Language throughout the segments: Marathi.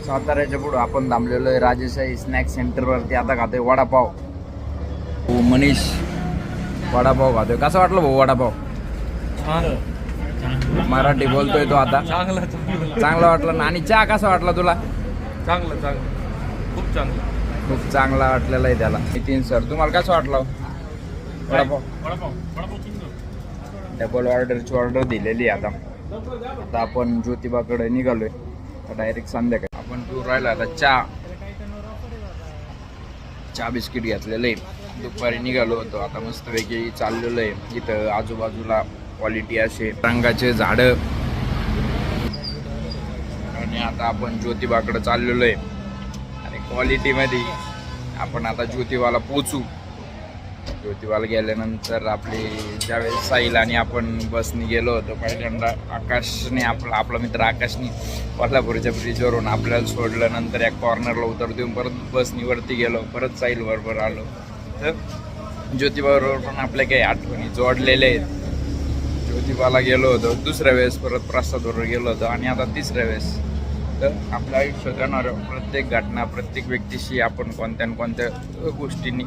साताऱ्याच्या पुढं आपण थांबलेलो आहे राजेशाही स्नॅक सेंटरवरती. आता खातोय वडापाव. हो मनीष वडापाव खातोय. कसा वाटलं भाऊ वडापाव? मराठी बोलतोय तो आता. चांगला वाटला ना. आणि चहा कसा वाटला तुला? चांगलं खूप चांगला वाटलेला आहे त्याला. नितीन सर तुम्हाला कसं वाटलं वडापाव? डबल ऑर्डर दिलेली आहे. आता आपण ज्योतिबाकडे निघालोय. डायरेक्ट संध्याकाळी आपण टूर राहिला. आता चहा बिस्किट घेतलेलं आहे. दुपारी निघालो होतो. आता मस्तपैकी चाललेलो आहे. इथं आजूबाजूला क्वालिटी असे रंगाचे झाडं. आणि आता आपण ज्योतिबाकडे चाललेलो आहे. आणि क्वालिटीमध्ये आपण आता ज्योतिबाला पोचू. ज्योतिबाला गेल्यानंतर आपली ज्यावेळेस साईल आणि आपण बसने गेलो होतो पहिल्यांदा, आकाशने आपला मित्र आकाशने कोल्हापूरच्या ब्रिजवरून आपल्याला सोडलं. नंतर एक कॉर्नरला उतर देऊन परत बसनी वरती गेलो. परत साईल बरोबर आलो. तर ज्योतिबाबरोबर पण आपल्या काही आठवणी जोडलेल्या आहेत. ज्योतिबाला गेलो होतो दुसऱ्या वेळेस, परत प्रसादबरोबर गेलो होतो आणि आता तिसऱ्या वेळेस. तर आपल्या आयुष्यात येणाऱ्या प्रत्येक घटना, प्रत्येक व्यक्तीशी आपण कोणत्या न कोणत्या गोष्टींनी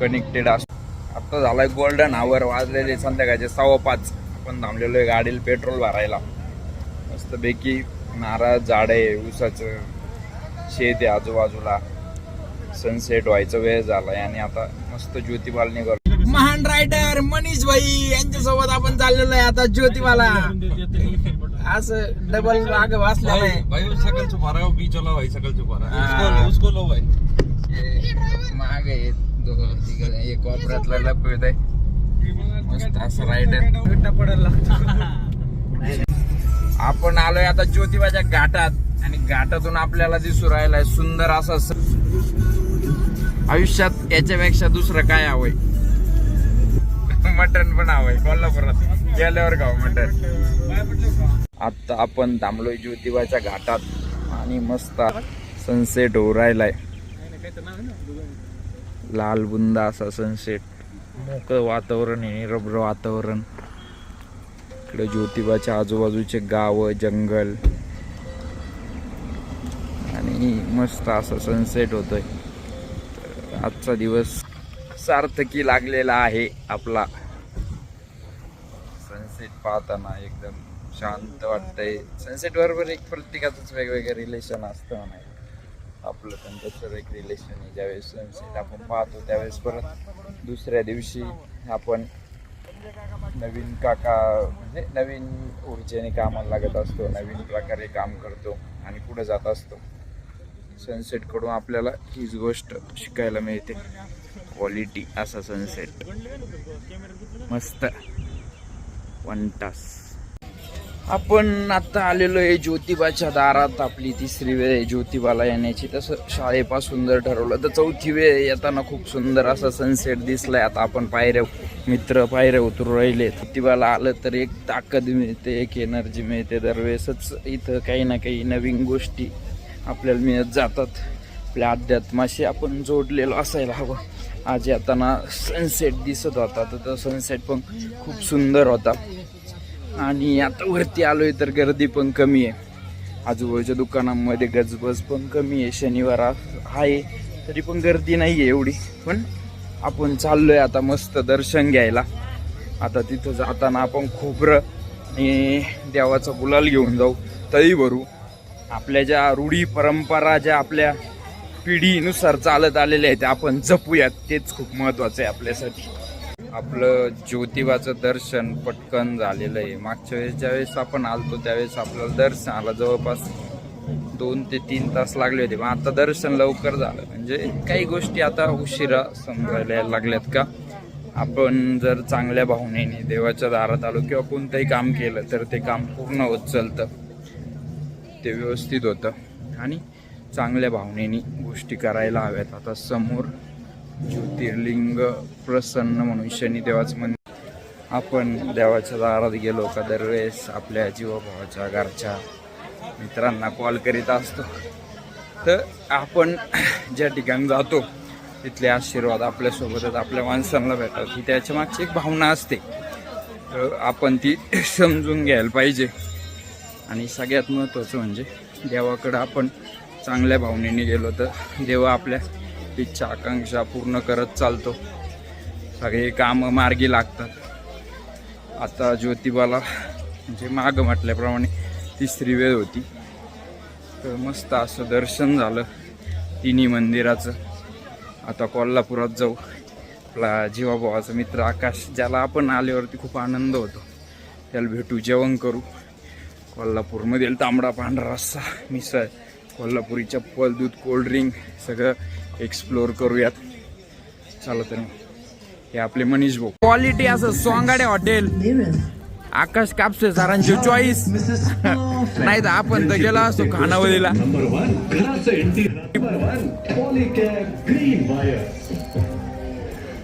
कनेक्टेड असतो. आता झालाय गोल्डन आवर, वाजलेले संध्याकाळचे 5:15. आपण थांबलेलो आहे गाडीला पेट्रोल भरायला. मस्तपैकी नारळ झाड आहे, ऊसाचं शेत आहे आजूबाजूला. सनसेट व्हायचा वेळ झालाय आणि आता मस्त ज्योतिबाला निघालो. महान रायडर मनीष भाई यांच्यासोबत आपण चाललेलो आहे आता ज्योतिबाला. असं डबल मागे वाचलेलं आहे भाई. सकल छुपा रहा है बीच वाला भाई. सकल छुपा रहा है उसको लो भाई. मागे एक कोपऱ्यातला लपवत आहे. मस्त असं रायडर पडायला. आपण आलोय आता ज्योतिबाच्या घाटात आणि घाटातून आपल्याला दिसू राहिलाय सुंदर असं. आयुष्यात याच्यापेक्षा दुसरं काय हवंय? मटण पण हवंय. कोल्हापुरात गेल्यावर खाऊ मटण. आता आपण थांबलोय ज्योतिबाच्या घाटात आणि मस्त सनसेट होऊ राहिलाय. लाल बुंदा असा सनसेट. मोकळं वातावरण आहे, निरभ्र वातावरण. इकडे ज्योतिबाच्या आजूबाजूचे गाव, जंगल आणि मस्त असा सनसेट होतोय. आजचा दिवस सार्थकी लागलेला आहे आपला. सनसेट पाहताना एकदम शांत वाटतंय. सनसेट बरोबर एक प्रत्येकाचंच वेगवेगळं रिलेशन असतं म्हणाय. आपलं पण त्याचं एक रिलेशन आहे. ज्यावेळेस सनसेट आपण पाहतो त्यावेळेस परत दुसऱ्या दिवशी आपण नवीन म्हणजे नवीन ऊर्जेने कामाला लागत असतो. नवीन प्रकारे काम करतो आणि पुढे जात असतो. सनसेट कडून आपल्याला हीच गोष्ट शिकायला मिळते. क्वालिटी असा सनसेट मस्त 1 तास. आपण आता आलेलो आहे ज्योतिबाच्या दारात. आपली 3री वेळ आहे ज्योतिबाला येण्याची. तसं शाळेपासून जर ठरवलं तर 4थी वेळ येताना खूप सुंदर असा सनसेट दिसलाय. आता आपण पायऱ्या उतरू राहिले. ज्योतिबाला आलं तर एक ताकद मिळते, एक एनर्जी मिळते. दरवेळेसच इथं काही ना काही नवीन गोष्टी आपल्याला मिळत जातात. आपल्या अध्यात्माशी आपण जोडलेलो असायला हवं. आज येताना सनसेट दिसत होता तर तो सनसेट पण खूप सुंदर होता. आणि आता वरती आलोय तर गर्दी पण कमी आहे. आजूबाजूच्या दुकानांमध्ये गजबज पण कमी आहे. शनिवार आहे तरी पण गर्दी नाही आहे एवढी. पण आपण चाललोय आता मस्त दर्शन घ्यायला. आता तिथं जाताना आपण खोबरं आणि देवाचा गुलाल घेऊन जाऊ, तळी भरू. आपल्या ज्या रूढी परंपरा ज्या आपल्या पिढीनुसार चालत आलेल्या आहेत त्या आपण जपूयात. तेच खूप महत्त्वाचं आहे आपल्यासाठी. आपलं ज्योतिबाचं दर्शन पटकन झालेलं आहे. मागच्या वेळेस ज्यावेळेस आपण आलतो त्यावेळेस आपल्याला दर्शनाला जवळपास 2 ते 3 तास लागले होते. पण आता दर्शन लवकर झालं. म्हणजे काही गोष्टी आता उशिरा समजायला यायला लागल्यात का आपण जर चांगल्या भावनेने देवाच्या दारात आलो किंवा कोणतंही काम केलं तर ते काम पूर्ण होत चालतं. ते व्यवस्थित होतं आणि चांगल्या भावनेने गोष्टी करायला हव्यात. आता समोर ज्योतिर्लिंग प्रसन्न म्हणून शनिदेवाचं मंदिर. आपण देवाच्या दारात गेलो का दरवेळेस आपल्या जीवाभावाच्या घरच्या मित्रांना कॉल करीत असतो. तर आपण ज्या ठिकाणी जातो तिथले आशीर्वाद आपल्यासोबतच आपल्या माणसांना भेटतात. ही त्याच्या मागची एक भावना असते. आपण ती समजून घ्यायला पाहिजे. आणि सगळ्यात महत्त्वाचं म्हणजे देवाकडं आपण चांगल्या भावनेने गेलो तर देव आपल्या इच्छा आकांक्षा पूर्ण करत चालतो. सगळे कामं मार्गी लागतात. आता ज्योतिबाला म्हणजे माग म्हटल्याप्रमाणे तिसरी वेळ होती, तर मस्त असं दर्शन झालं तिन्ही मंदिराचं. आता कोल्हापुरात जाऊ. आपला जीवाभावाचा मित्र आकाश, ज्याला आपण आल्यावरती खूप आनंद होतो, त्याला भेटू, जेवण करू. कोल्हापूरमधील तांबडा पांढरा रस्सा, मिसळ, कोल्हापुरी चप्पल, दूध, कोल्ड्रिंक सगळं एक्सप्लोअर करूयात. चला तर मग. हे आपले मनीष भाऊ. क्वालिटी असं सोंगाडे हॉटेल, आकाश कापसे सरांची चॉईस. नाही तर आपण तर गेला असतो खानावळीला.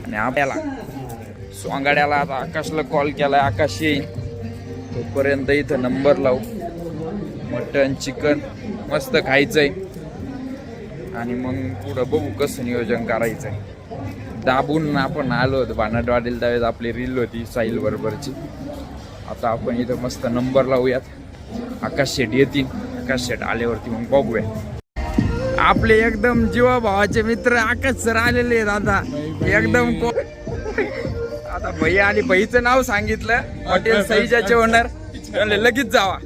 आणि आपल्याला सोंगाड्याला आता आकाशला कॉल केलाय, आकाश येईल तोपर्यंत इथं नंबर लावू. मटन चिकन मस्त खायचंय आणि मग पुढं बघू कसं नियोजन करायचंय. दाबून आपण आलो होतो भांडवाडीला, त्यावेळेस आपली रील होती साहिल बरोबरची. आता आपण इथं मस्त नंबर लावूयात. आकाश शेट येतील, आकाश शेट आल्यावरती मग बघूया. आपले एकदम जीवा भावाचे मित्र आकाश सर आलेले आहेत आता एकदम. आता भैया आणि भईचं नाव सांगितलं, हॉटेल सईजाचे ओनर, लगेच जावा.